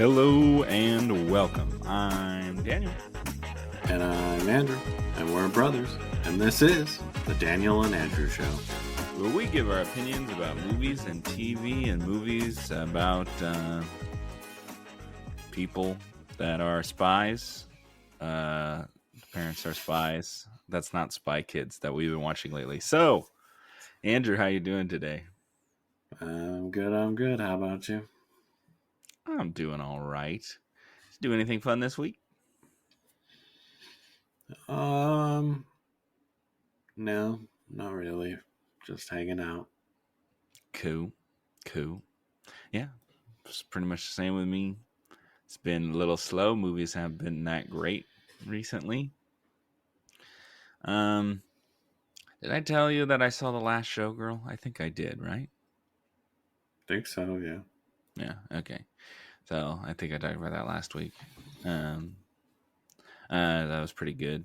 Hello and welcome. I'm Daniel. And I'm Andrew, and we're brothers, and this is the Daniel and Andrew Show. Where we give our opinions about movies and TV and movies about people that are spies. Parents are spies. That's not Spy Kids that we've been watching lately. So, Andrew, how you doing today? I'm good. How about you? I'm doing all right. Did you do anything fun this week? No, not really. Just hanging out. Cool. Yeah, it's pretty much the same with me. It's been a little slow. Movies haven't been that great recently. Um, did I tell you that I saw The Last Showgirl? I think I did, right? Think so, yeah. Yeah, okay. So I think I talked about that last week. Um, that was pretty good.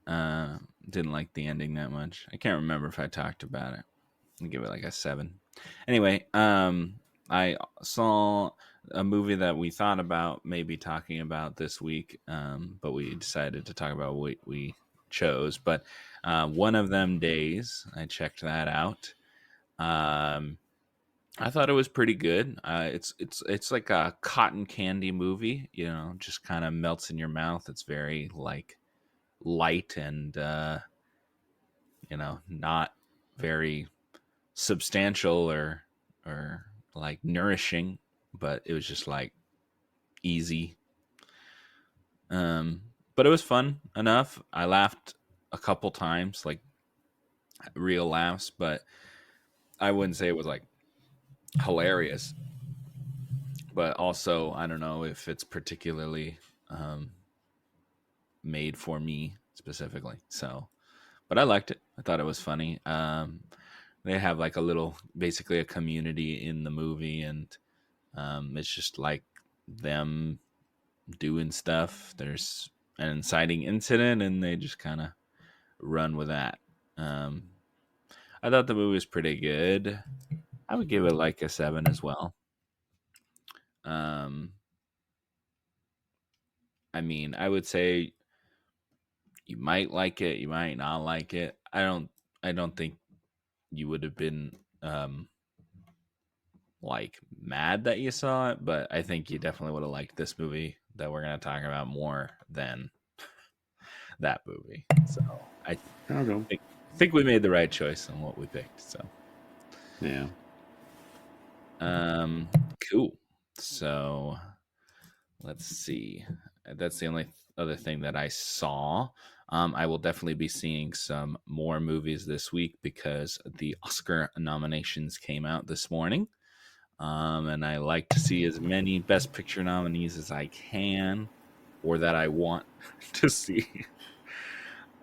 Didn't like the ending that much. I can't remember if I talked about it. I'll give it like a 7. Anyway, I saw a movie that we thought about maybe talking about this week, but we decided to talk about what we chose. But One of Them Days, I checked that out. I thought it was pretty good. It's like a cotton candy movie, just kind of melts in your mouth. It's very like light and not very substantial or like nourishing, but it was just like easy. But it was fun enough. I laughed a couple times, like real laughs, but I wouldn't say it was like hilarious. But also, I don't know if it's particularly um, made for me specifically. So, but I liked it. I thought it was funny. They have like a little, basically a community in the movie, and it's just like them doing stuff. There's an inciting incident, and they just kind of run with that. Um, I thought the movie was pretty good. I would give it like a 7 as well. Um, I mean, I would say you might like it, you might not like it. I don't think you would have been like mad that you saw it, but I think you definitely would have liked this movie that we're going to talk about more than that movie. So I I'll go. think we made the right choice on what we picked. So Yeah. um cool. So let's see. That's the only other thing that I saw. I will definitely be seeing some more movies this week because the Oscar nominations came out this morning. And I like to see as many Best Picture nominees as I can or that I want to see.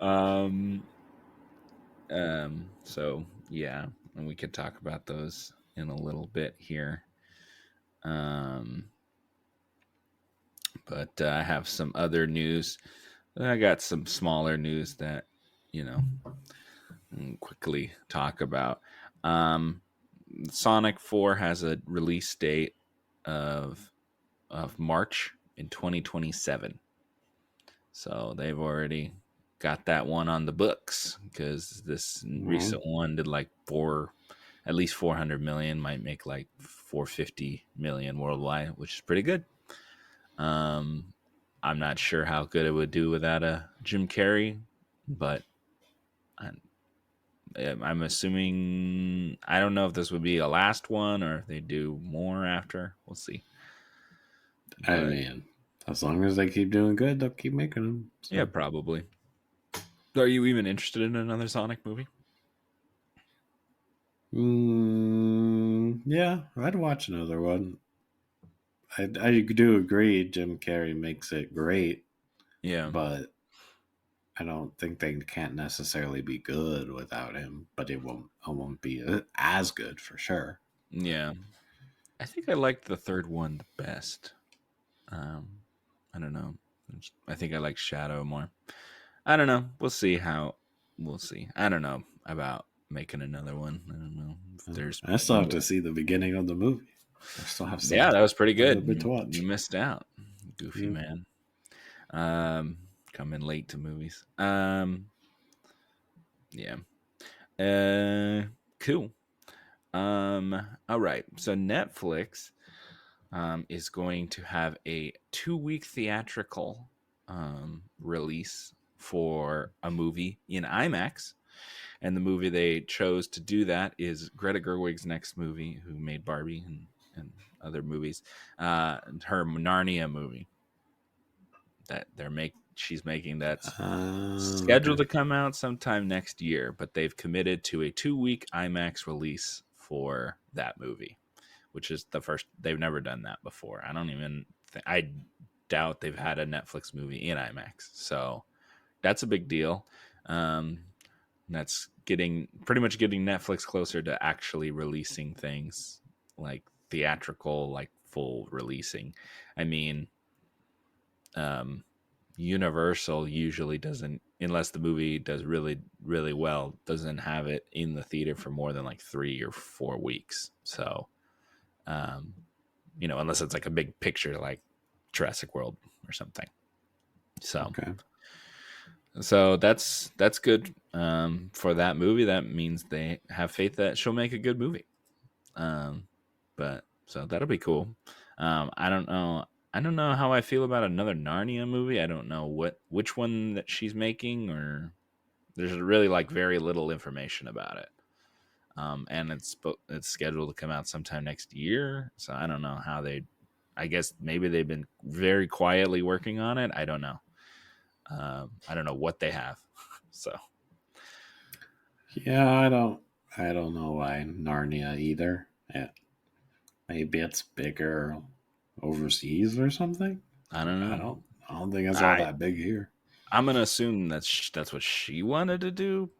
Um, so yeah, and we could talk about those in a little bit here. Um, but I have some other news. I got some smaller news that you know quickly talk about. Um, Sonic 4 has a release date of March in 2027. So they've already got that one on the books because this Well, recent one did like at least 400 million, might make like 450 million worldwide, which is pretty good. Um, I'm not sure how good it would do without a Jim Carrey, but I'm, I'm assuming I don't know if this would be a last one or if they do more after. We'll see. I But mean, as long as they keep doing good, they'll keep making them. yeah, So. probably. Are you even interested in another Sonic movie? Yeah, I'd watch another one. I do agree Jim Carrey makes it great, Yeah. but I don't think they can't necessarily be good without him, but it won't be as good for sure. Yeah. I think I liked the third one the best. Um, I don't know. I think I like Shadow more. I don't know. We'll see. I don't know about making another one. I don't know if there's I still have more. to see the beginning of the movie. I still have Yeah, that was pretty a little good. bit to You watch. missed out, goofy Yeah. man. Coming late to movies. Yeah. Cool. All right. So Netflix is going to have a 2-week theatrical release for a movie in IMAX. And the movie they chose to do that is Greta Gerwig's next movie, who made Barbie and other movies. Her Narnia movie that she's making, that's scheduled Okay. to come out sometime next year, but they've committed to a 2-week IMAX release for that movie, which is the first. They've never done that before. I doubt they've had a Netflix movie in IMAX, so that's a big deal. That's pretty much getting Netflix closer to actually releasing things like theatrical, like full releasing. I mean, um, Universal usually doesn't, unless the movie does really, really well, doesn't have it in the theater for more than like 3 or 4 weeks. So, um, unless it's like a big picture like Jurassic World or something. So, Okay. that's good for that movie. That means they have faith that she'll make a good movie. But so that'll be cool. I don't know. I don't know how I feel about another Narnia movie. I don't know which one that she's making, or there's really like very little information about it. And it's scheduled to come out sometime next year. So I don't know how they. I guess maybe they've been very quietly working on it. I don't know. I don't know what they have. So Yeah, I don't know why Narnia either. Yeah, maybe it's bigger overseas or something. I don't I know. don't I don't think it's all I that big here. I'm gonna assume that's what she wanted to do,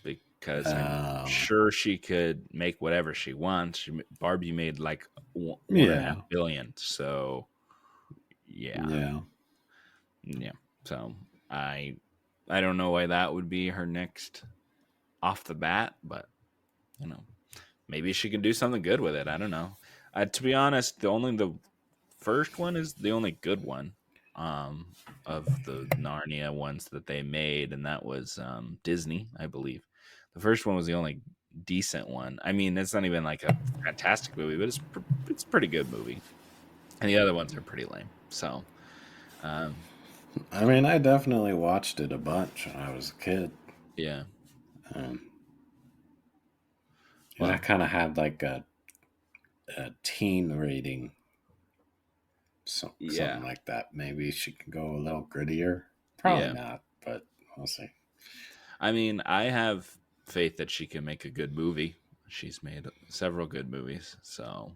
because I'm Um, sure she could make whatever she wants. Barbie made like one and a half yeah, billion, so yeah, yeah. yeah. So I I don't know why that would be her next off the bat, but you know, maybe she can do something good with it. I don't know. To be honest, the first one is the only good one of the Narnia ones that they made, and that was Disney, I believe. The first one was the only decent one. I mean, it's not even like a fantastic movie, but it's a pretty good movie, and the other ones are pretty lame. So, um, I mean, I definitely watched it a bunch when I was a kid. yeah. Um, and I Well, kind of had like a teen rating, yeah, something like that. Maybe she can go a little grittier. Probably yeah. not, but we'll see. I mean, I have faith that she can make a good movie. She's made several good movies, so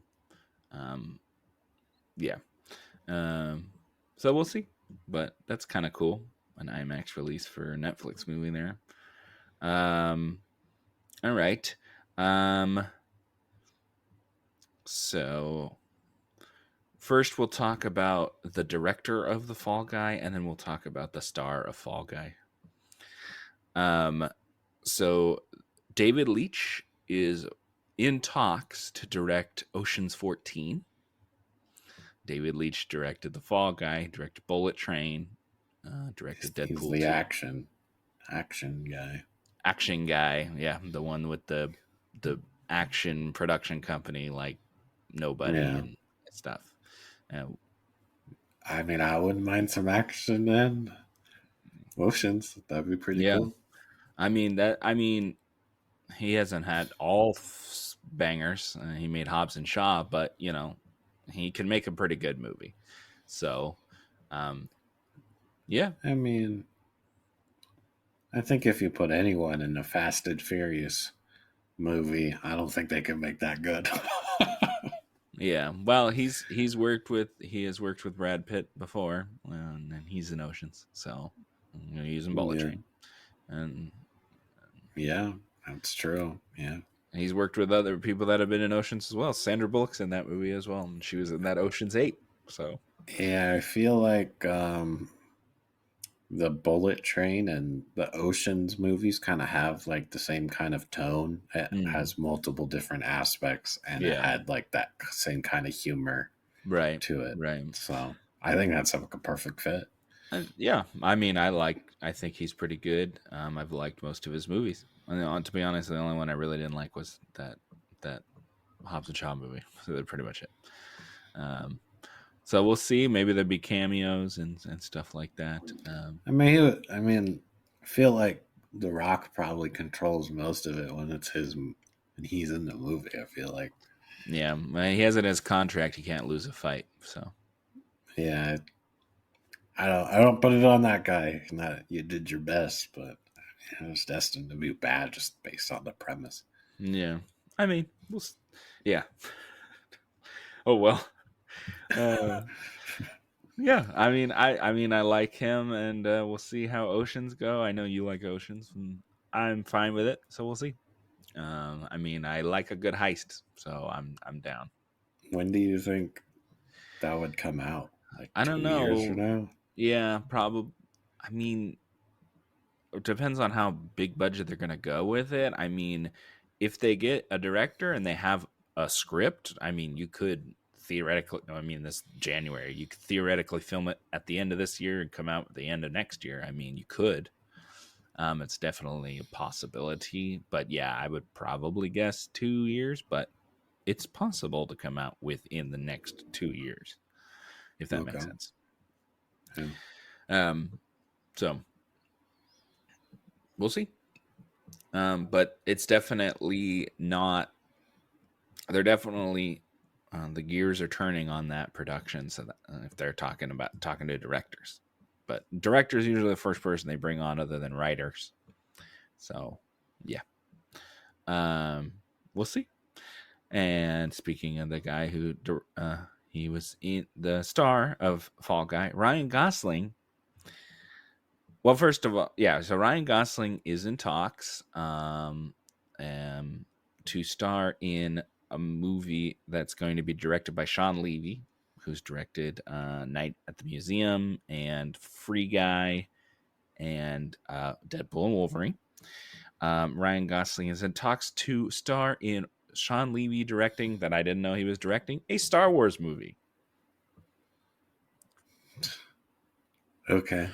um, yeah. Um, so we'll see, but that's kind of cool. An IMAX release for a Netflix movie there. Um, all right. Um, so first we'll talk about the director of the Fall Guy, and then we'll talk about the star of Fall Guy. Um, so David Leitch is in talks to direct Ocean's 14. David Leitch directed The Fall Guy, directed Bullet Train, directed He's Deadpool the 2. action guy. Action Guy, yeah, the one with the action production company like Nobody Yeah. and stuff. Uh, I mean, I wouldn't mind some action and motions. That'd be pretty yeah, cool. I mean, he hasn't had all bangers. He made Hobbs and Shaw, but he can make a pretty good movie. So, um, yeah, I mean, I think if you put anyone in a Fast and Furious movie, I don't think they can make that good. yeah. Well, he has worked with Brad Pitt before, and he's in Oceans, so I'm gonna use him Bullet Yeah, Train, and yeah, that's true. Yeah, he's worked with other people that have been in Oceans as well. Sandra Bullock's in that movie as well, and she was in that Oceans 8. So yeah. I feel like the Bullet Train and the Oceans movies kind of have like the same kind of tone. It Mm, has multiple different aspects, and it yeah. had like that same kind of humor Right. to it. Right. So I think that's like a perfect fit. Yeah. I mean, I think he's pretty good. I've liked most of his movies. To be honest, the only one I really didn't like was that Hobbs and Shaw movie. So they're pretty much it. Um, so we'll see. Maybe there'll be cameos and stuff like that. I mean, I feel like The Rock probably controls most of it when it's his when he's in the movie. I feel like, Yeah, he has it in his contract. He can't lose a fight. So yeah, I don't put it on that guy. Not you did your best, but it was destined to be bad just based on the premise. yeah, I mean, yeah. Oh well. Uh, yeah, I mean, I like him, and we'll see how Oceans go. I know you like Oceans, and I'm fine with it. So we'll see. I mean, I like a good heist, so I'm down. When do you think that would come out? Like I don't 2 years from know. now? Yeah, probably. I mean, it depends on how big budget they're gonna go with it. I mean, if they get a director and they have a script, I mean, you could theoretically. I mean, this January, you could theoretically film it at the end of this year and come out at the end of next year. I mean, you could. It's definitely a possibility, but yeah, I would probably guess 2 years, but it's possible to come out within the next 2 years, if that makes Okay. sense. Yeah. Um, so we'll see. But it's definitely not. They're definitely the gears are turning on that production. So that, if they're talking to directors, but directors usually the first person they bring on other than writers. So yeah, um, we'll see. And speaking of the guy who he was in the star of Fall Guy, Ryan Gosling. Well, first of all, yeah. So Ryan Gosling is in talks um, to star in a movie that's going to be directed by Sean Levy, who's directed Night at the Museum and Free Guy and Deadpool and Wolverine. Ryan Gosling is in talks to star in Sean Levy directing that I didn't know he was directing a Star Wars movie. Okay.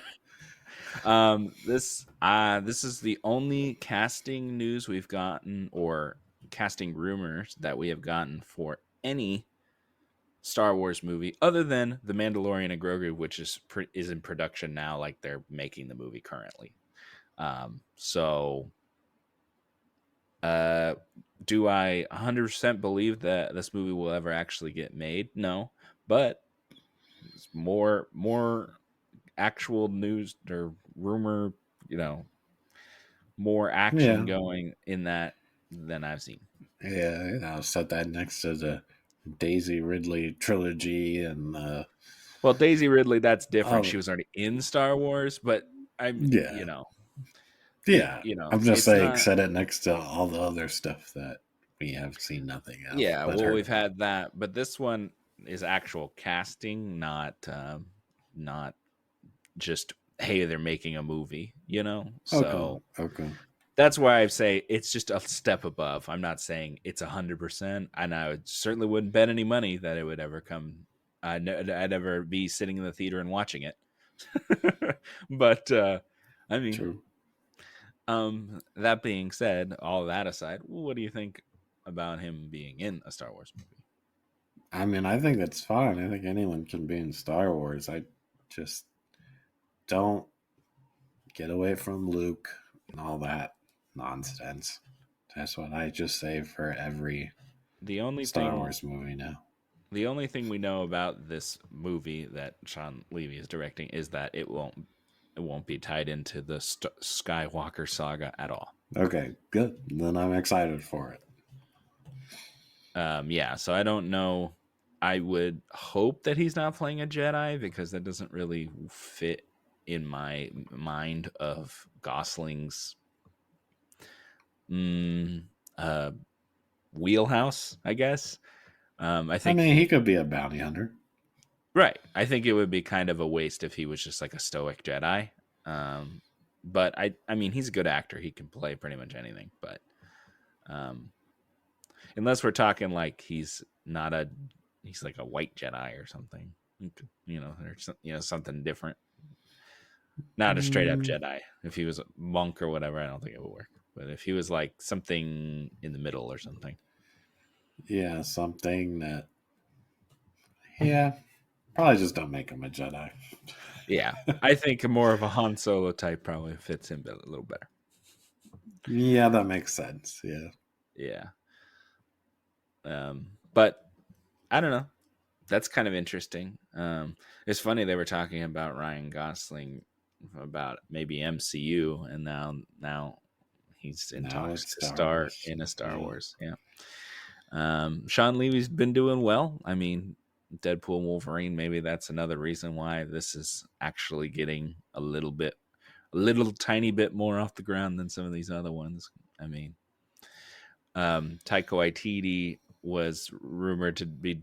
This is the only casting news we've gotten or casting rumors that we have gotten for any Star Wars movie other than The Mandalorian and Grogu, which is in production now, like they're making the movie currently. So uh do I 100% believe that this movie will ever actually get made? No, but it's more actual news or rumor, you know, more action Yeah. going in that than I've seen. Yeah. I'll set that next to the Daisy Ridley trilogy and Well, Daisy Ridley, that's different. She oh was already in Star Wars, but yeah. Yeah. I'm just it's saying not. set it next to all the other stuff that we have seen nothing of Yeah, but well, heard we've about. had that, but this one is actual casting, not just hey, they're making a movie. Okay. So Okay. that's why I say it's just a step above. I'm not saying it's 100%, and certainly wouldn't bet any money that it would ever come. I'd ever be sitting in the theater and watching it. But I mean, True. that being said, all that aside, what do you think about him being in a Star Wars movie? I mean, I think it's fine. I think anyone can be in Star Wars. I just don't get away from Luke and all that nonsense. That's what I just say for every The only Star thing, Wars movie now. the only thing we know about this movie that Sean Levy is directing is that it won't be tied into the Skywalker saga at all. Okay, good. Then I'm excited for it. Yeah, so I don't know. I would hope that he's not playing a Jedi because that doesn't really fit in my mind of Gosling's mm, uh, wheelhouse, I guess. I I think mean, he could be a bounty hunter. right. I think it would be kind of a waste if he was just like a stoic Jedi. But I mean, he's a good actor. He can play pretty much anything. But um, unless we're talking like he's like a white Jedi or something, or something different. Not a straight up Mm, Jedi. If he was a monk or whatever, I don't think it would work. But if he was like something in the middle or something, yeah, something that. Yeah, probably just don't make him a Jedi. yeah, I think more of a Han Solo type probably fits him a little better. Yeah, that makes sense. Yeah. Yeah. But I don't know. That's kind of interesting. It's funny they were talking about Ryan Gosling about maybe MCU, and now he's in Now talks it's to Star star Wars. in a Star Yeah. Wars. Yeah. Sean Levy's been doing well. I mean, Deadpool and Wolverine, maybe that's another reason why this is actually getting a little tiny bit more off the ground than some of these other ones. I mean, Taika Waititi was rumored to be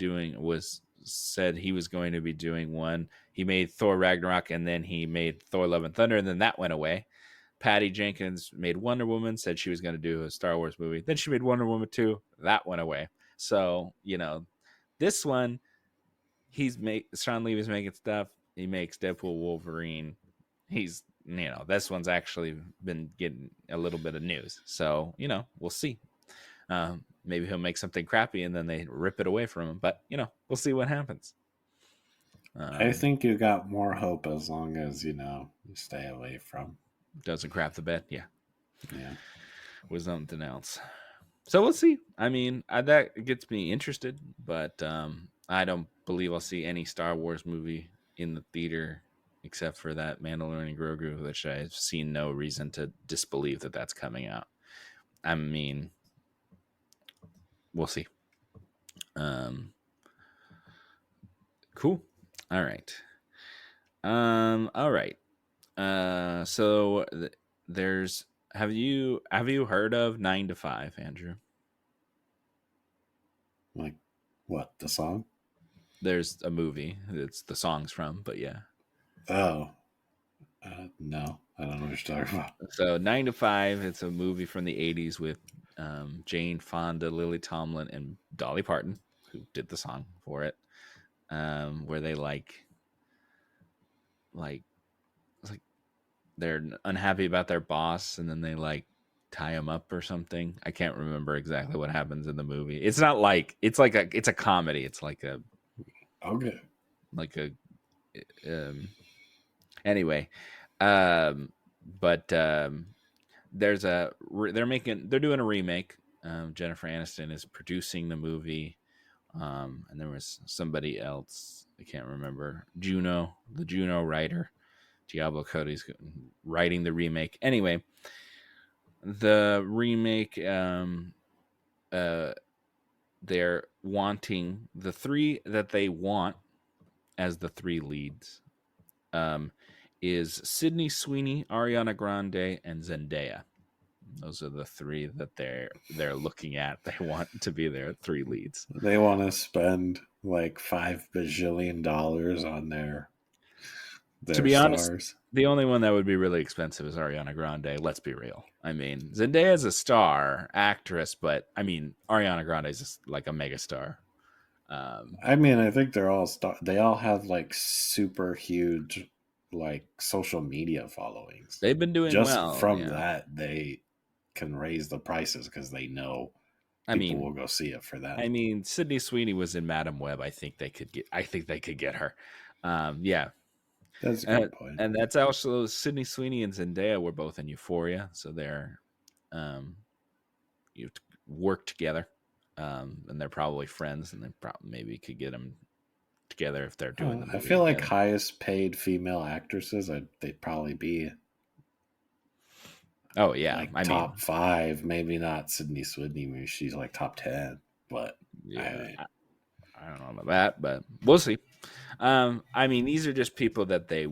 said he was going to be doing one. He made Thor Ragnarok, and then he made Thor Love and Thunder, and then that went away. Patty Jenkins made Wonder Woman, said she was going to do a Star Wars movie. Then she made Wonder Woman 2. That went away. So, this one, Sean Levy's making stuff. He makes Deadpool, Wolverine. This one's actually been getting a little bit of news. So, we'll see. Maybe he'll make something crappy and then they rip it away from him. But, we'll see what happens. I think you got more hope as long as, you stay away from. Doesn't crap the bed. Yeah. Yeah. Was something else. So we'll see. I mean, that gets me interested, but I don't believe I'll see any Star Wars movie in the theater except for that Mandalorian Grogu, which I've seen no reason to disbelieve that that's coming out. I mean, we'll see. Cool. All right. All right. So there's have you heard of 9 to 5, Andrew? Like, what? The song? There's a movie. It's the songs from, but yeah. Oh. No. I don't know what you're talking about. So 9 to 5, it's a movie from the 80s with Jane Fonda, Lily Tomlin, and Dolly Parton, who did the song for it. Where they like they're unhappy about their boss, and then they like tie him up or something. I can't remember exactly what happens in the movie. It's not like it's a comedy. It's like a Okay. like a anyway. Um, but they're doing a remake. Jennifer Aniston is producing the movie. And there was somebody else, I can't remember, the Juno writer, Diablo Cody's writing the remake. Anyway, the remake, they're wanting the three that they want as the three leads, is Sydney Sweeney, Ariana Grande, and Zendaya. Those are the three that they're looking at. They want to be their three leads. They want to spend like $5 bajillion on their To be stars. honest, the only one that would be really expensive is Ariana Grande. Let's be real. I mean, Zendaya is a star actress, but I mean, Ariana Grande is just like a mega star. I mean, I think they're all they all have like super huge like social media followings. They've been doing Just well. from Yeah. that, they can raise the prices because they know I people mean, will go see it for that. I mean, Sydney Sweeney was in Madam Web. I think they could get her. Yeah. That's a good point. And that's also Sydney Sweeney and Zendaya were both in Euphoria, so they're you work together, and they're probably friends, and they maybe could get them together if they're doing the movie. I feel like together. highest paid female actresses, they'd probably be. Oh yeah, like I top mean, 5, maybe not Sydney Sweeney. Maybe she's like top 10, but yeah, I don't know about that, but we'll see. I mean, these are just people that they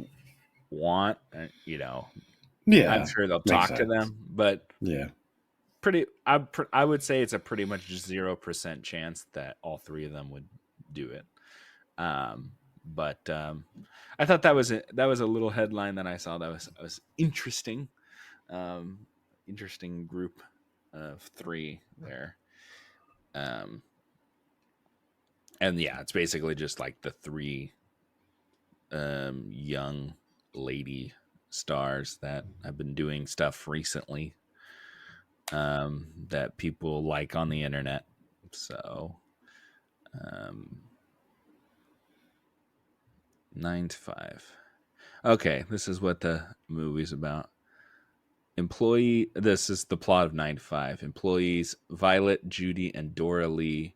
want. yeah, I'm sure they'll talk to them, but yeah, I would say it's a pretty much 0% chance that all three of them would do it. But I thought that was a little headline that I saw that was interesting. Interesting group of three there. Um, and yeah, it's basically just like the three young lady stars that have been doing stuff recently that people like on the internet. So, um, 9 to 5. Okay, this is what the movie's about. This is the plot of 9 to 5. Employees Violet, Judy, and Dora Lee.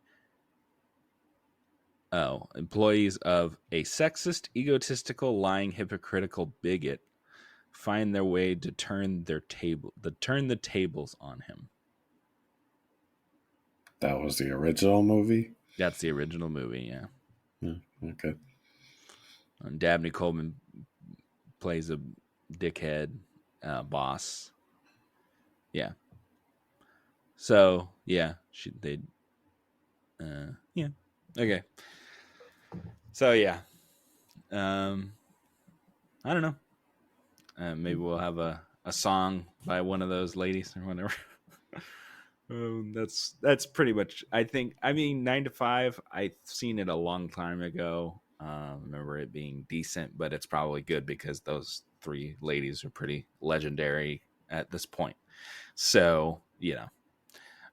Oh, employees of a sexist, egotistical, lying, hypocritical bigot find their way to turn the tables on him. That was the original movie. That's the original movie, yeah. Okay. And Dabney Coleman plays a dickhead boss. Yeah. So yeah, yeah. Okay. So yeah, I don't know. Maybe we'll have a song by one of those ladies or whatever. That's pretty much. I think. I mean, 9 to 5. I've seen it a long time ago. Remember it being decent, but it's probably good because those three ladies are pretty legendary at this point. So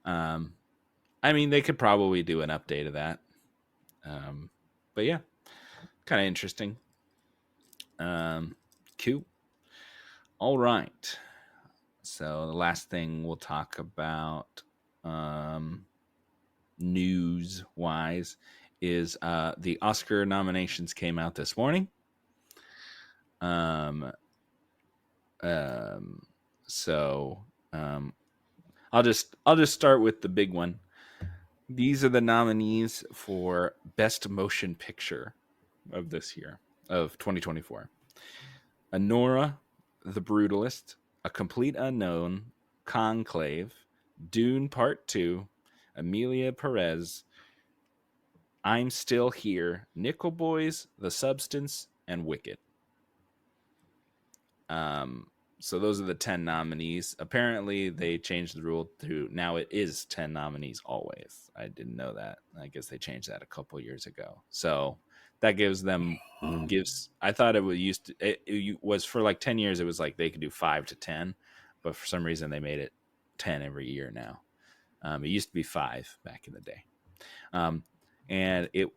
um, I mean, they could probably do an update of that. But yeah, kind of interesting. Cool. All right. So the last thing we'll talk about, news wise, is the Oscar nominations came out this morning. Um, um, so I'll just start with the big one. These are the nominees for Best Motion Picture of this year, of 2024. Anora, The Brutalist, A Complete Unknown, Conclave, Dune Part 2, Amelia Perez, I'm Still Here, Nickel Boys, The Substance, and Wicked. So those are the 10 nominees. Apparently, they changed the rule to now it is 10 nominees always. I didn't know that. I guess they changed that a couple years ago. So that gives them I thought it was for like 10 years. It was like they could do 5 to 10, but for some reason they made it 10 every year now. It used to be 5 back in the day. And it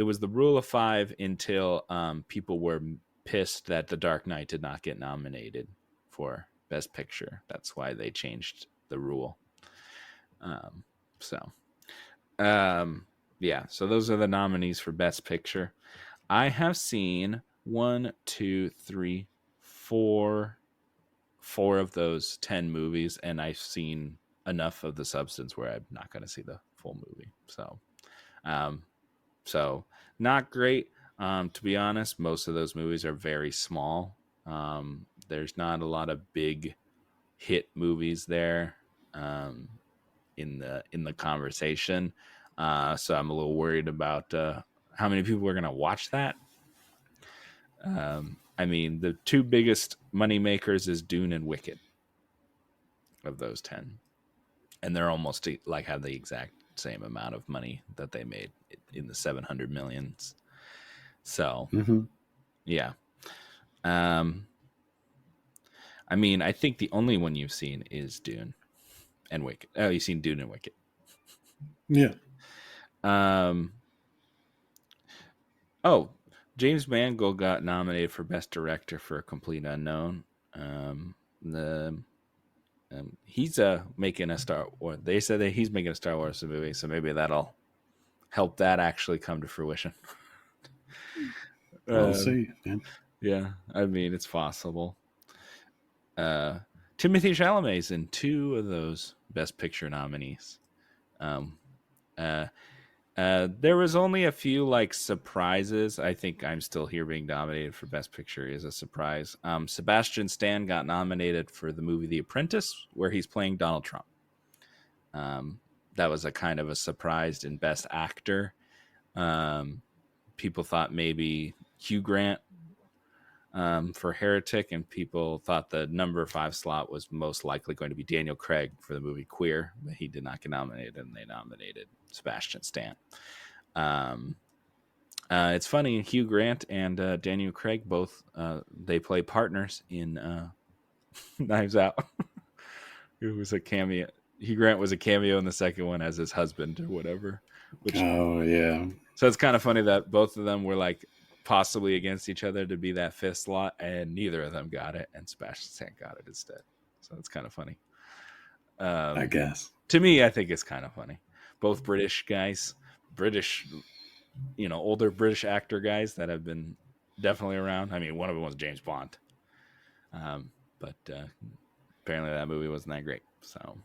was the rule of 5 until people were pissed that The Dark Knight did not get nominated for Best Picture. That's why they changed the rule. Yeah, so those are the nominees for Best Picture. I have seen 1, 2, 3, 4 of those 10 movies, and I've seen enough of The Substance where I'm not going to see the full movie. So not great. To be honest, most of those movies are very small. There's not a lot of big hit movies there in the conversation. So I'm a little worried about how many people are going to watch that. I mean, the two biggest money makers is Dune and Wicked of those 10, and they're almost like have the exact same amount of money that they made in the 700 millions. So yeah. I mean, I think the only one you've seen is Dune and Wicked. Oh, you've seen Dune and Wicked. Yeah. Oh, James Mangold got nominated for Best Director for A Complete Unknown. He's making a Star Wars. They said that he's making a Star Wars movie, so maybe that'll help that actually come to fruition. We'll see. Yeah, I mean, it's possible. Timothée Chalamet's in 2 of those Best Picture nominees. There was only a few like surprises. I think I'm Still Here being nominated for Best Picture is a surprise. Sebastian Stan got nominated for the movie The Apprentice, where he's playing Donald Trump. That was a kind of a surprise in Best Actor. People thought maybe Hugh Grant for Heretic, and people thought the number 5 slot was most likely going to be Daniel Craig for the movie Queer, but he did not get nominated, and they nominated Sebastian Stan. It's funny, Hugh Grant and Daniel Craig both they play partners in Knives Out. It was a cameo. Hugh Grant was a cameo in the second one as his husband or whatever. Oh yeah. So it's kind of funny that both of them were like possibly against each other to be that 5th slot, and neither of them got it, and Sebastian Stan got it instead. So it's kind of funny. I guess. To me, I think it's kind of funny. Both British guys, older British actor guys that have been definitely around. I mean, one of them was James Bond. But apparently that movie wasn't that great. So,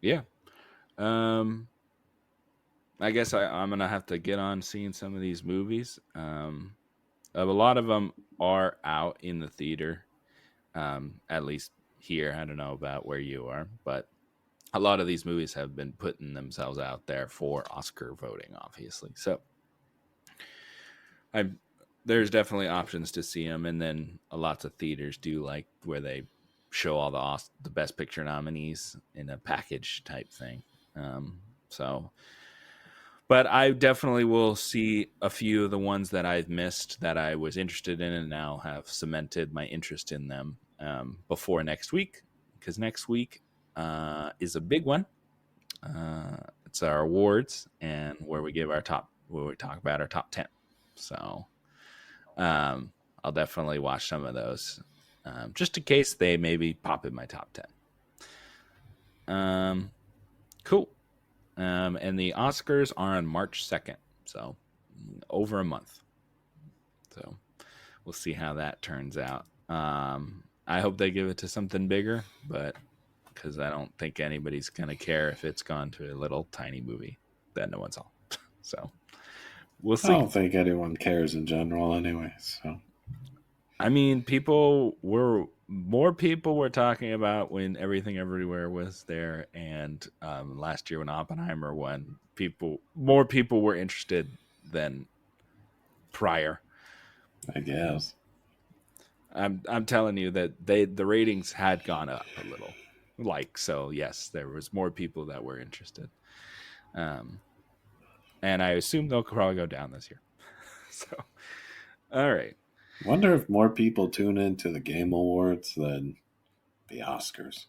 yeah. I guess I'm going to have to get on seeing some of these movies. A lot of them are out in the theater, at least here. I don't know about where you are, but a lot of these movies have been putting themselves out there for Oscar voting, obviously. So there's definitely options to see them, and then lots of theaters do like where they show all the Best Picture nominees in a package type thing. But I definitely will see a few of the ones that I've missed that I was interested in, and now have cemented my interest in them before next week, because next week is a big one. It's our awards, and where we talk about our top 10. So I'll definitely watch some of those, just in case they maybe pop in my top 10. Cool. And the Oscars are on March 2nd, so over a month. So we'll see how that turns out. I hope they give it to something bigger, but because I don't think anybody's going to care if it's gone to a little tiny movie that no one saw. So we'll see. I don't think anyone cares in general anyway. So, I mean, more people were talking about when Everything Everywhere was there, and last year when Oppenheimer won, more people were interested than prior. I guess. I'm telling you that the ratings had gone up a little. So yes, there was more people that were interested. And I assume they'll probably go down this year. So, all right. Wonder if more people tune into the Game Awards than the Oscars.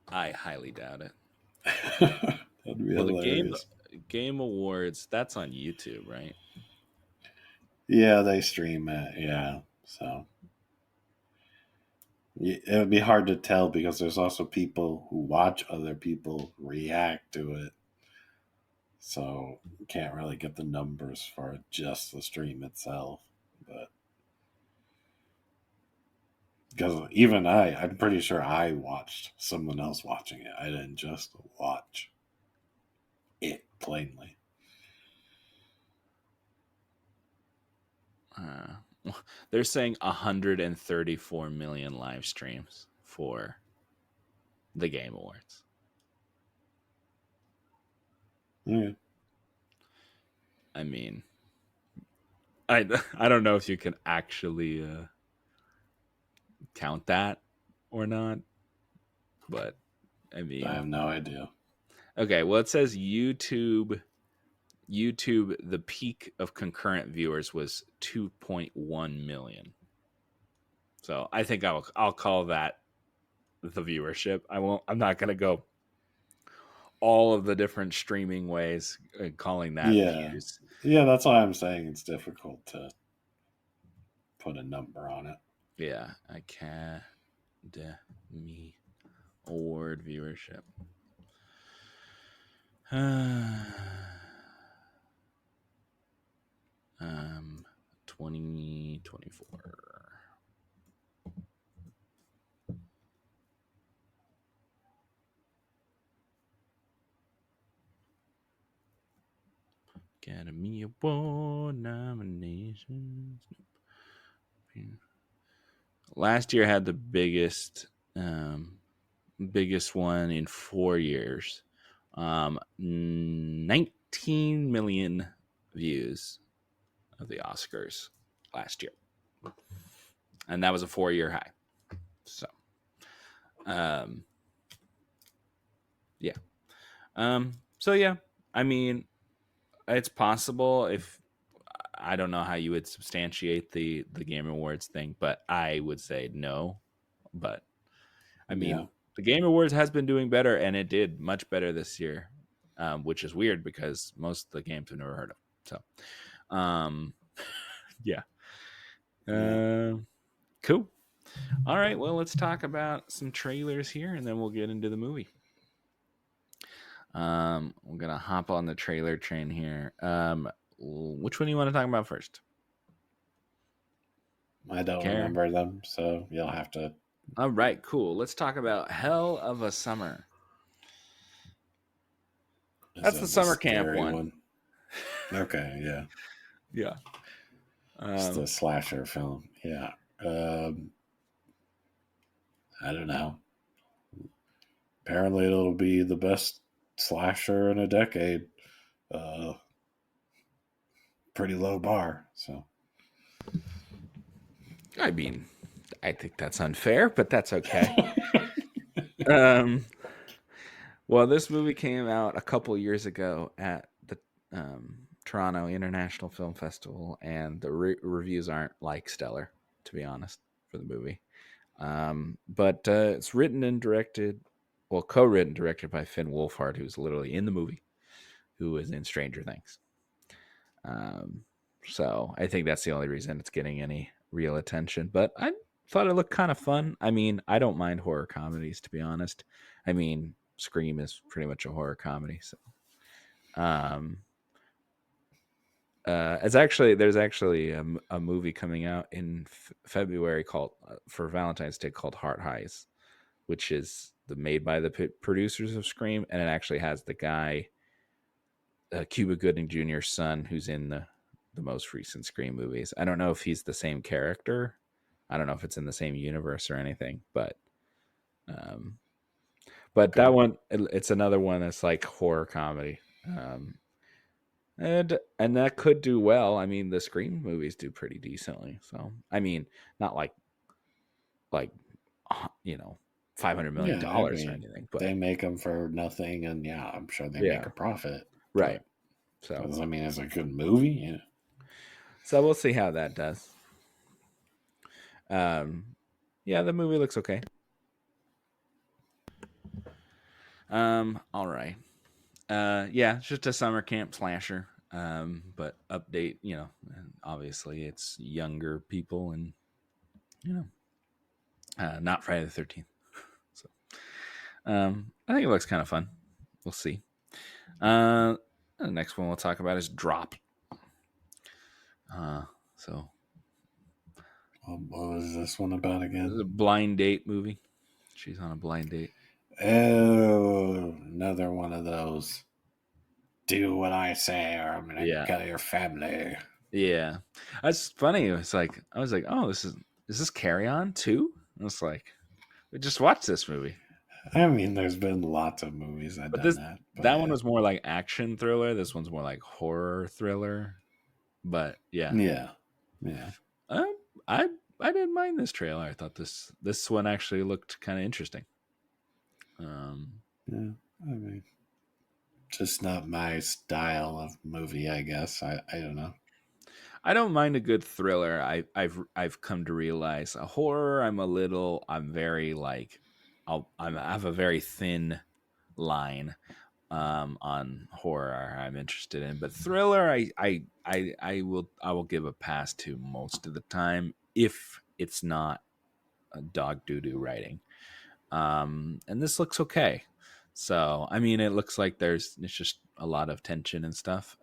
I highly doubt it. That'd be hilarious. The Game Awards, that's on YouTube, right? Yeah, they stream it. Yeah, so it would be hard to tell because there's also people who watch other people react to it. So you can't really get the numbers for just the stream itself. But because even I'm pretty sure I watched someone else watching it. I didn't just watch it plainly. They're saying 134 million live streams for the Game Awards. Yeah. I mean, I don't know if you can actually count that or not, but I mean, I have no idea. Okay, well, it says YouTube, the peak of concurrent viewers was 2.1 million. So I think I'll call that the viewership. I'm not going to go all of the different streaming ways calling that views. Yeah, that's why I'm saying it's difficult to put a number on it. Yeah, Academy Award viewership. 2024. Academy Award nominations. Last year had the biggest one in 4 years. 19 million views of the Oscars last year, and that was a 4-year high. So, yeah. So yeah, I mean, it's possible. If I don't know how you would substantiate the Game Awards thing, but I would say no. But I Yeah. mean, the Game Awards has been doing better, and it did much better this year, which is weird because most of the games I've never heard of. So, yeah. Cool. All right. Well, let's talk about some trailers here, and then we'll get into the movie. We're gonna hop on the trailer train here. Which one do you want to talk about first? I don't remember them, so you'll have to. All right, cool. Let's talk about Hell of a Summer. That's the summer camp one. Okay, yeah. Yeah. It's the slasher film. Yeah. I don't know. Apparently, it'll be the best slasher in a decade. Pretty low bar. So, I mean, I think that's unfair, but that's okay. Well, this movie came out a couple years ago at the Toronto International Film Festival, and the reviews aren't like stellar, to be honest, for the movie. But it's written and directed, well, co-written, directed by Finn Wolfhard, who's literally in the movie, who is in Stranger Things. So I think that's the only reason it's getting any real attention. But I thought it looked kind of fun. I mean, I don't mind horror comedies, to be honest. I mean, Scream is pretty much a horror comedy. So, there's actually a movie coming out in February called for Valentine's Day called Heart Highs, which is made by the producers of Scream, and it actually has the guy, Cuba Gooding Jr.'s son, who's in the most recent Scream movies. I don't know if he's the same character. I don't know if it's in the same universe or anything, but okay. That one, it's another one that's like horror comedy. And that could do well. I mean, the Scream movies do pretty decently. So, I mean, not like $500 million or anything, but they make them for nothing, and yeah, I'm sure they make a profit. Right. So, I mean, it's a good movie. Yeah. So we'll see how that does. Yeah, the movie looks okay. All right. Yeah, it's just a summer camp slasher. But update, obviously it's younger people and, not Friday the 13th. So, I think it looks kind of fun. We'll see. The next one we'll talk about is Drop. So, what was this one about again? It's a blind date movie. She's on a blind date. Oh, another one of those. Do what I say, or I'm gonna kill your family. Yeah, that's funny. It was like I was like, oh, is this Carry On too? I was like, we just watched this movie. I mean, there's been lots of movies that done that. But that one was more like action thriller. This one's more like horror thriller. But yeah. I didn't mind this trailer. I thought this one actually looked kind of interesting. Yeah, I mean, just not my style of movie, I guess. I don't know. I don't mind a good thriller. I've come to realize a horror. I'm very like, I have a very thin line on horror I'm interested in, but thriller I will give a pass to most of the time if it's not a dog doo-doo writing. And this looks okay. So I mean, it looks like it's just a lot of tension and stuff.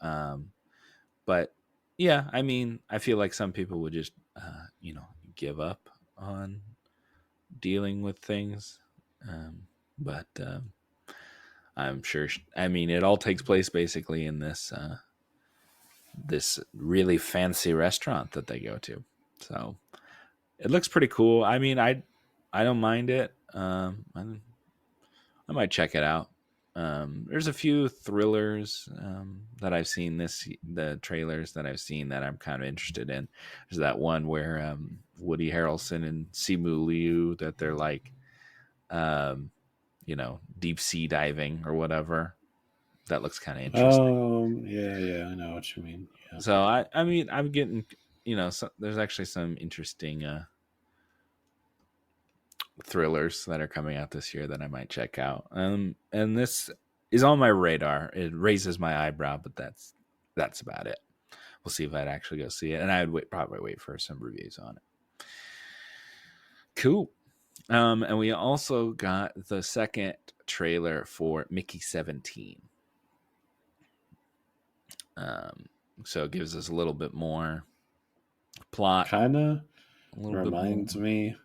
But yeah, I mean, I feel like some people would just give up on dealing with things. But I'm sure. I mean, it all takes place basically in this this really fancy restaurant that they go to. So it looks pretty cool. I mean, I don't mind it. I might check it out. There's a few thrillers that I've seen the trailers that I've seen that I'm kind of interested in. There's that one where Woody Harrelson and Simu Liu that they're like, um, deep sea diving or whatever. That looks kind of interesting. Yeah, I know what you mean. Yeah. So I mean, I'm getting, there's actually some interesting thrillers that are coming out this year that I might check out. And this is on my radar. It raises my eyebrow, but that's about it. We'll see if I'd actually go see it, and I would probably wait for some reviews on it. Cool. And we also got the second trailer for Mickey 17. So it gives us a little bit more plot. Kind of A little reminds bit more. me,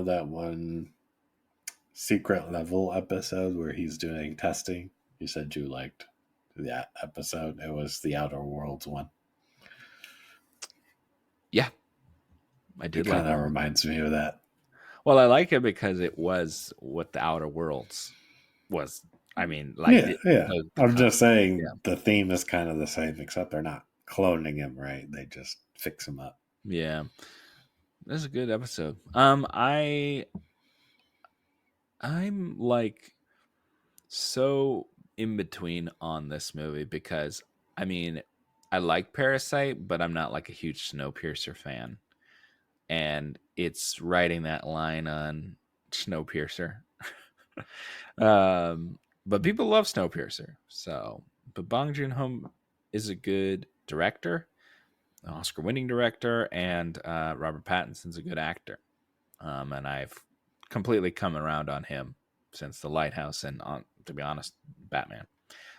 that one secret level episode where he's doing testing. You said you liked that episode. It was the Outer Worlds one. Yeah, I did It like kind of that. reminds me of that. Well, I like it because it was what the Outer Worlds was. I mean, like, Yeah. I'm just saying yeah, the theme is kind of the same, except they're not cloning him, right? They just fix him up. yeah. This is a good episode. I'm like so in between on this movie because I mean, I like Parasite, but I'm not like a huge Snowpiercer fan. And it's writing that line on Snowpiercer. But people love Snowpiercer. So, but Bong Joon Ho is a good director, an Oscar-winning director, and Robert Pattinson's a good actor. And I've completely come around on him since The Lighthouse and, to be honest, Batman.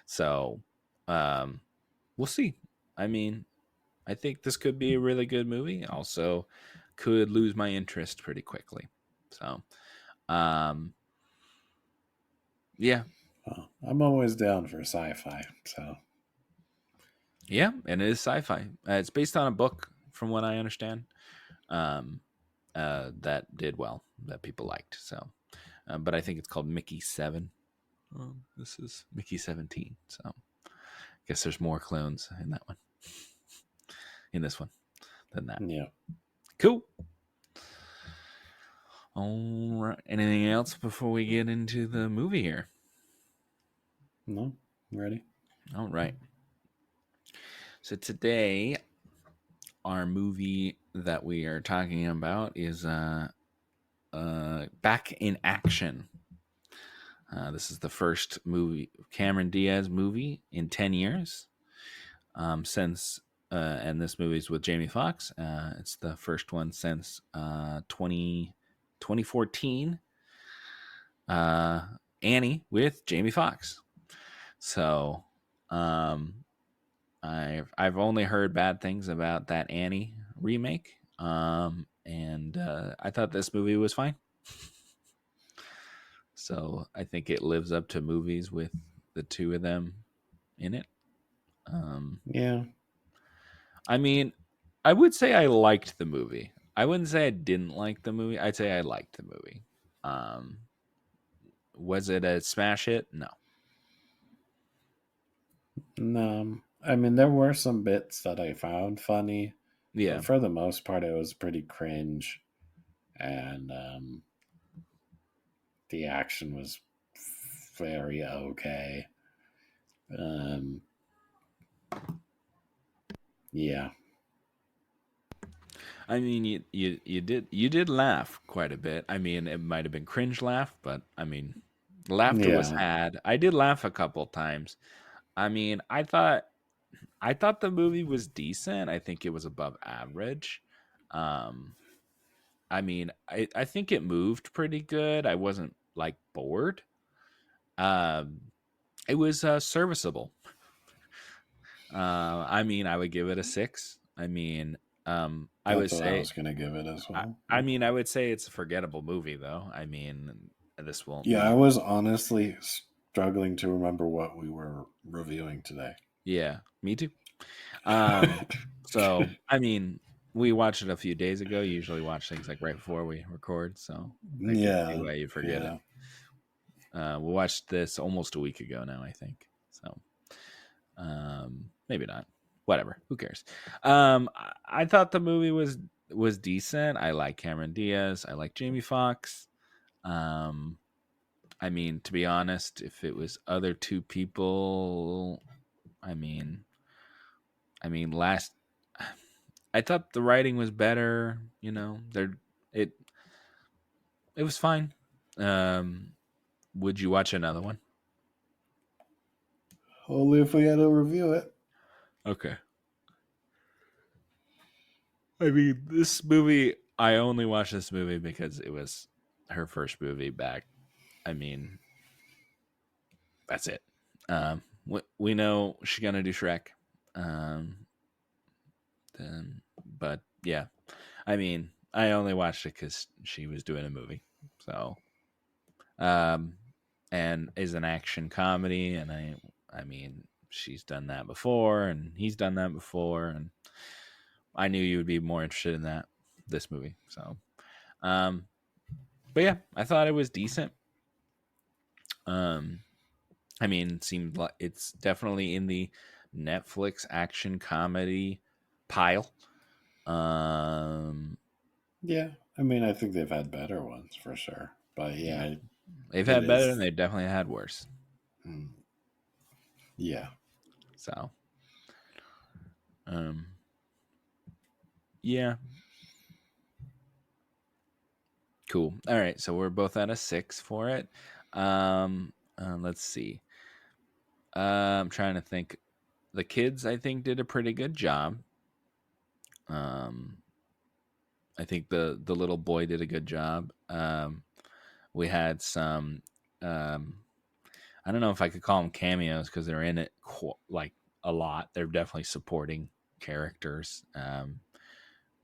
So, we'll see. I mean, I think this could be a really good movie. Also, could lose my interest pretty quickly. So, yeah. Well, I'm always down for sci-fi, so Yeah, and it is sci-fi. It's based on a book, from what I understand, that did well, that people liked. So, but I think it's called Mickey 7. This is Mickey 17. So, I guess there's more clones in that one, in this one, than that. yeah. Cool. All right. Anything else before we get into the movie here? No, ready? All right. So today, our movie that we are talking about is Back in Action. This is the first movie, Cameron Diaz movie in 10 years since, and this movie's with Jamie Foxx. It's the first one since 2014, Annie with Jamie Foxx. So I've only heard bad things about that Annie remake, and I thought this movie was fine. So I think it lives up to movies with the two of them in it. Yeah. I mean, I would say I liked the movie. I wouldn't say I didn't like the movie. I'd say I liked the movie. Was it a smash hit? No. No, I mean there were some bits that I found funny, Yeah. but for the most part, it was pretty cringe, and the action was very okay. Um, yeah. I mean, you did laugh quite a bit. I mean, it might have been cringe laugh, but I mean, laughter was Yeah. had. I did laugh a couple times. I mean, I thought the movie was decent. I think it was above average. Um, I mean, I think it moved pretty good. I wasn't like bored. Um, it was serviceable. I mean, I would give it a 6. I mean, I would That's what I say, was gonna give it as well. I mean, I would say it's a forgettable movie, though. I mean, this won't Yeah, I be. was honestly struggling to remember what we were reviewing today. Yeah, me too. So I mean, we watched it a few days ago. Usually watch things like right before we record, so I could see Yeah, why you forget it. yeah. We watched this almost a week ago now, I think. So maybe not. Whatever. Who cares? I thought the movie was decent. I like Cameron Diaz. I like Jamie Foxx. Um, I mean, to be honest, if it was other two people, I mean, last I thought the writing was better. You know, it it was fine. Um, would you watch another one? Only if we had to review it. Okay. I mean, this movie. I only watched this movie because it was her first movie back. I mean, that's it. We know she's gonna do Shrek. Um, but yeah, I mean, I only watched it because she was doing a movie. So, um, and is an action comedy, and I mean, she's done that before, and he's done that before, and I knew you would be more interested in this movie. So, um, but yeah, I thought it was decent. Um, I mean, it seemed like it's definitely in the Netflix action comedy pile. Um, Yeah, I mean, I think they've had better ones for sure, but yeah, yeah, they've it had better, and is. they definitely had worse. Mm, yeah, So, um, yeah, cool. All right, so we're both at a 6 for it. Let's see. I'm trying to think. The kids, I think, did a pretty good job. Um, I think the little boy did a good job. We had some. Um, I don't know if I could call them cameos because they're in it like a lot. They're definitely supporting characters.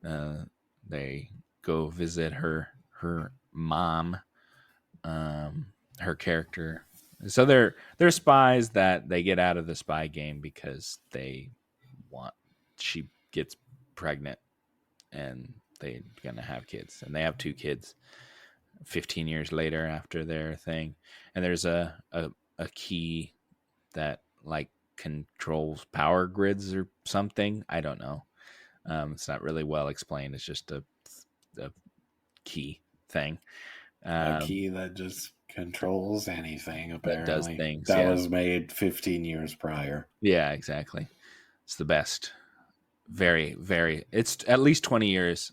Uh, they go visit her mom, her character. So they're spies that they get out of the spy game because they want she gets pregnant and they're gonna have kids, and they have two kids 15 years later after their thing. And there's a key that like controls power grids or something. I don't know. It's not really well explained. It's just a key thing a um, key that just controls anything. that does Apparently, things. that Yeah, was made 15 years prior. yeah, exactly. It's the best. Very, very. It's at least 20 years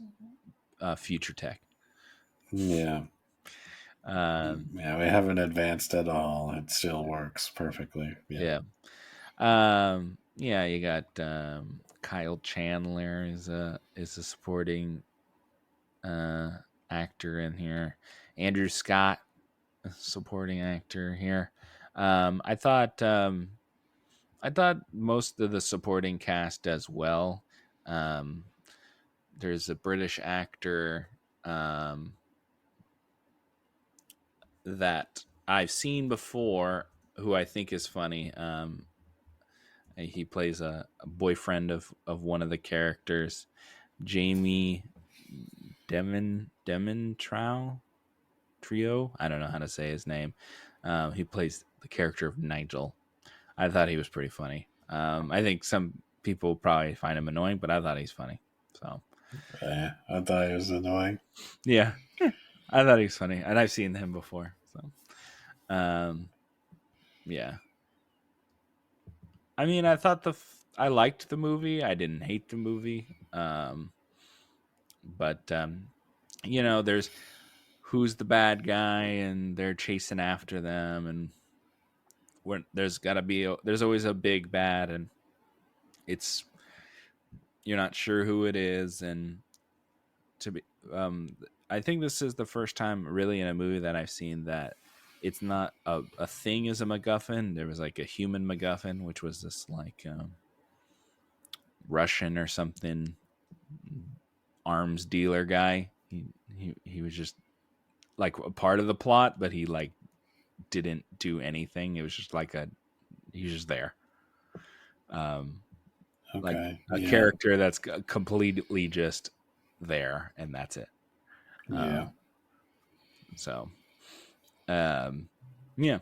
future tech. Yeah, Um, yeah, we haven't advanced at all. It still works perfectly. Yeah, yeah. Yeah, you got Kyle Chandler is a supporting uh, actor in here. Andrew Scott, a supporting actor here. I thought most of the supporting cast does well. Um, there's a British actor um, that I've seen before who I think is funny. He plays a boyfriend of one of the characters, Jamie Demon Trio. I don't know how to say his name. He plays the character of Nigel. I thought he was pretty funny. I think some people probably find him annoying, but I thought he's funny. So I thought it was annoying. yeah, I thought he was funny, and I've seen him before. So yeah, I mean, I liked the movie. I didn't hate the movie. But there's who's the bad guy, and they're chasing after them, and there's always a big bad, and it's you're not sure who it is, and to be I think this is the first time really in a movie that I've seen that it's not a thing as a MacGuffin. There was like a human MacGuffin, which was this like Russian or something arms dealer guy. He was just like a part of the plot, but he like didn't do anything. It was just like he was just there. Um, like Okay, a yeah, character that's completely just there, and that's it. yeah. Um, so, um, Yeah.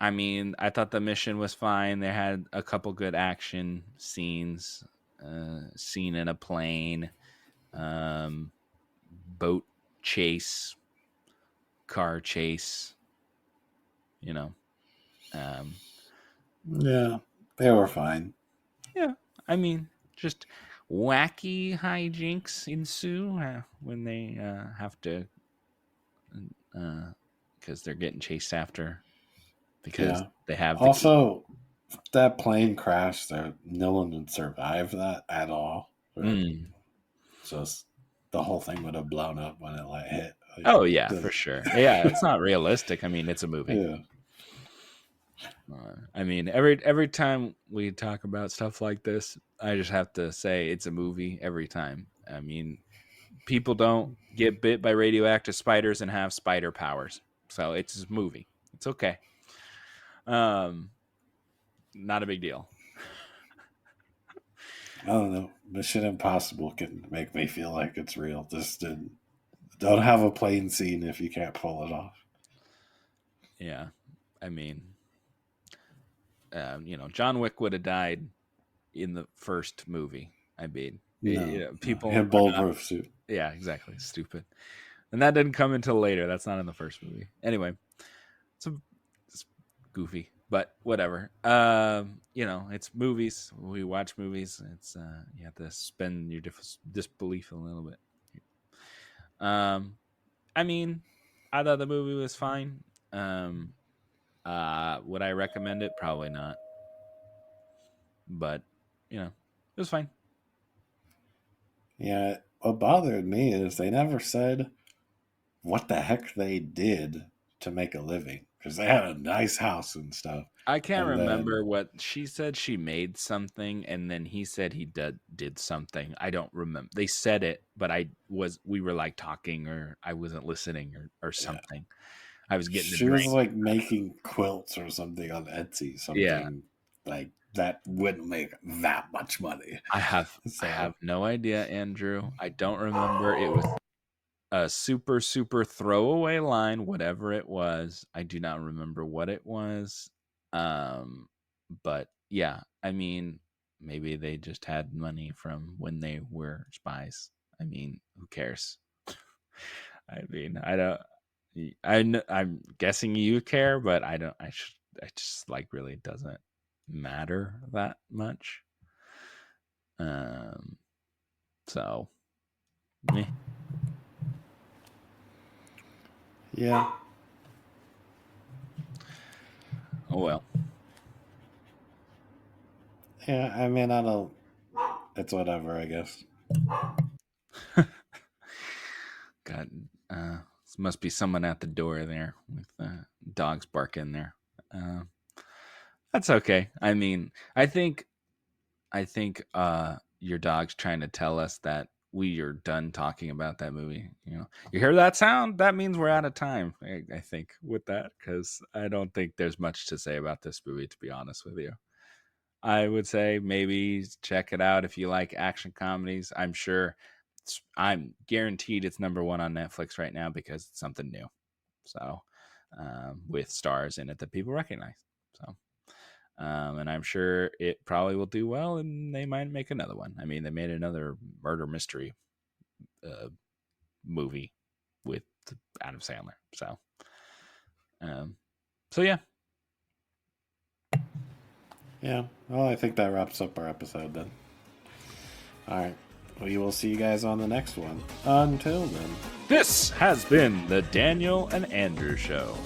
I mean, I thought the mission was fine. They had a couple good action scenes, scene in a plane, um, boat chase, car chase, you know. Um, Yeah, they were fine. yeah, I mean, just wacky hijinks ensue when they have to, because they're getting chased after because Yeah. they have the key. Also, that plane crash, there, no one would survive that at all. Or Mm. just the whole thing would have blown up when it like hit. Like, Oh yeah, for sure. Yeah, it's not realistic. I mean, it's a movie. yeah. I mean, every time we talk about stuff like this, I just have to say it's a movie every time. I mean, people don't get bit by radioactive spiders and have spider powers, so it's a movie. It's okay. Um, not a big deal. I don't know. Mission Impossible can make me feel like it's real. Just don't have a plane scene if you can't pull it off. Yeah, I mean, John Wick would have died in the first movie. I mean, No, people him are not. bulletproof suit. Yeah, exactly. Stupid. And that didn't come until later. That's not in the first movie. Anyway, it's goofy, but whatever. It's movies. We watch movies. It's you have to suspend your disbelief a little bit. I mean, I thought the movie was fine. Would I recommend it? Probably not. But it was fine. Yeah, what bothered me is they never said what the heck they did to make a living because they had a nice house and stuff. I can't And remember then, what she said. She made something, and then he said he did something. I don't remember. They said it, but we were like talking, or I wasn't listening, or yeah, something. I was getting a she was drink. like making quilts or something on Etsy, Yeah, something like that wouldn't make that much money. I So have no idea, Andrew. I don't remember. It was a super super throwaway line, whatever it was. I do not remember what it was. But yeah, I mean, maybe they just had money from when they were spies. I mean, who cares? I mean, I don't. I'm guessing you care, but I don't. I just like really doesn't matter that much. Um. So, meh. yeah, Oh well. yeah. I mean, I don't. It's whatever, I guess. God, must be someone at the door there with dogs barking there. Uh, that's okay. I mean, I think your dog's trying to tell us that we are done talking about that movie. You hear that sound? That means we're out of time. I think with that, because I don't think there's much to say about this movie. To be honest with you, I would say maybe check it out if you like action comedies. I'm guaranteed it's number one on Netflix right now because it's something new. So, with stars in it that people recognize. So, and I'm sure it probably will do well, and they might make another one. I mean, they made another murder mystery uh, movie with Adam Sandler. Um, so yeah. Yeah. Well, I think that wraps up our episode then. All right. We will see you guys on the next one. Until then. This has been the Daniel and Andrew Show.